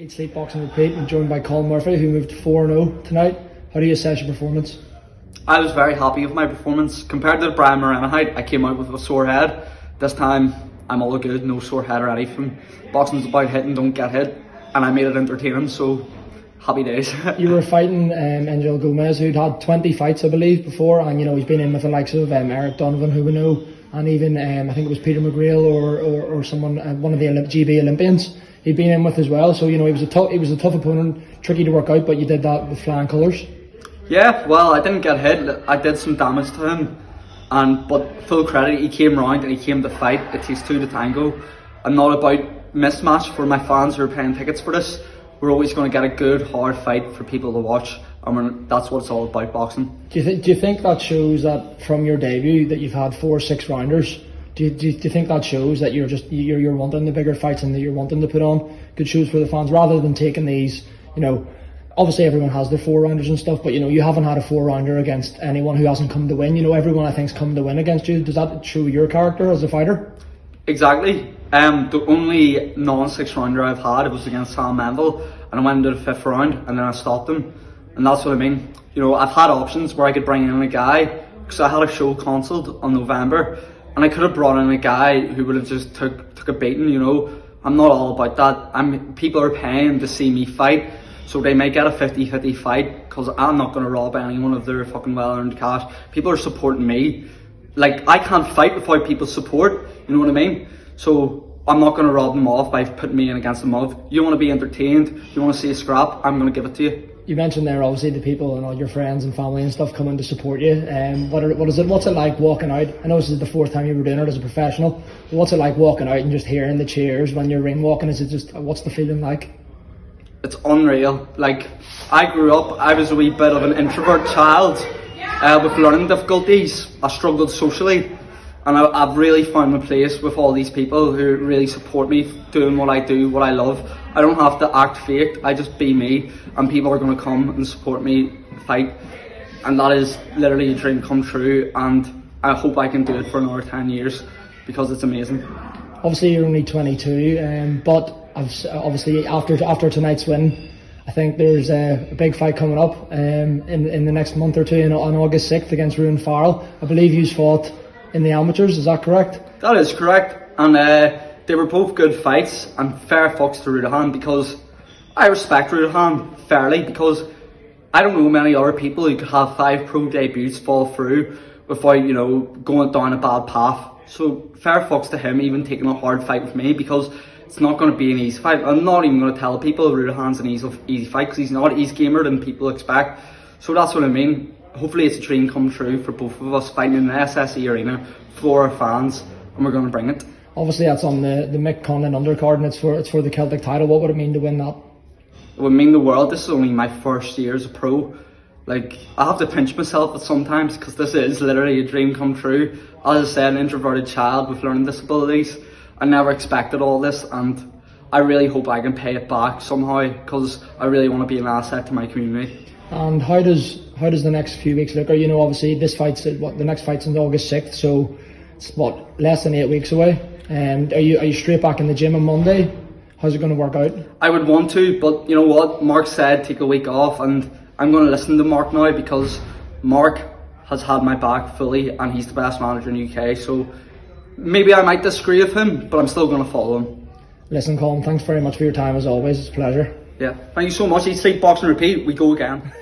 Eat, Sleep, Boxing, Repeat. I'm joined by Colm who moved 4-0 tonight. How do you assess your performance? I was very happy with my performance. Compared to the Brian Morena height, I came out with a sore head. This time, I'm all good, no sore head or anything. Boxing's about hitting, don't get hit. And I made it entertaining, so happy days. You were fighting Angel Gomez, who'd had 20 fights, I believe, before. And, he's been in with the likes of Eric Donovan, who we know. And even, I think it was Peter McGrail or someone, one of the GB Olympians. He'd been in with as well, so he was a tough opponent, tricky to work out, but you did that with flying colours. Yeah, well, I didn't get hit. I did some damage to him, but full credit, he came round and he came to fight. It takes two to tango. I'm not about mismatch for my fans who are paying tickets for this. We're always going to get a good, hard fight for people to watch, and that's what it's all about, boxing. Do you think that shows that from your debut that you've had 4 6-rounders? Do you think that shows that you're wanting the bigger fights and that you're wanting to put on good shows for the fans rather than taking these, obviously everyone has their 4-rounders and stuff, but you haven't had a 4-rounder against anyone who hasn't come to win. Everyone I think's come to win against you. Does that show your character as a fighter? Exactly. The only non-6-rounder I've had, it was against Sam Mendel, and I went into the 5th round and then I stopped him, and that's what I mean. I've had options where I could bring in a guy, because I had a show cancelled on November, and I could have brought in a guy who would have just took a beating. I'm not all about that. People are paying to see me fight, so they may get a 50-50 fight, because I'm not going to rob anyone of their fucking well-earned cash. People are supporting me. Like, I can't fight without people's support, you know what I mean? So I'm not going to rob them off by putting me in against them off. You want to be entertained, you want to see a scrap, I'm going to give it to you. You mentioned there obviously the people and all your friends and family and stuff coming to support you. What's it like walking out? I know this is the 4th time you were doing it as a professional. But what's it like walking out and just hearing the cheers when you're ring walking? What's the feeling like? It's unreal. Like, I grew up, I was a wee bit of an introvert child with learning difficulties. I struggled socially, and I've really found my place with all these people who really support me doing what I do, what I love. I don't have to act fake, I just be me, and people are going to come and support me fight, and that is literally a dream come true, and I hope I can do it for another 10 years because it's amazing. Obviously you're only 22, but obviously after tonight's win, I think there's a big fight coming up in the next month or two on August 6th against Ruan Farrell. I believe you fought in the amateurs, is that correct? That is correct, and they were both good fights, and fair fucks to Rudahan, because I respect Rudahan fairly, because I don't know many other people who could have 5 pro debuts fall through without going down a bad path. So fair fucks to him even taking a hard fight with me, because it's not going to be an easy fight. I'm not even going to tell people Rudahan's an easy fight, because he's not. He's gamer than people expect. So that's what I mean. Hopefully it's a dream come true for both of us, fighting in the SSE arena for our fans, and we're going to bring it. Obviously that's on the Mick Conlon undercard, and it's for the Celtic title. What would it mean to win that? It would mean the world. This is only my first year as a pro. Like, I have to pinch myself at sometimes, because this is literally a dream come true. As I said, an introverted child with learning disabilities. I never expected all this, and I really hope I can pay it back somehow, because I really want to be an asset to my community. And how does the next few weeks look? Obviously the next fight's on August 6th, so it's less than 8 weeks away. And are you straight back in the gym on Monday? How's it going to work out? I would want to, but you know what? Mark said take a week off, and I'm going to listen to Mark now, because Mark has had my back fully, and he's the best manager in the UK. So maybe I might disagree with him, but I'm still going to follow him. Listen, Colm, thanks very much for your time as always. It's a pleasure. Yeah, thank you so much. Eat, Sleep, Boxing, Repeat. We go again.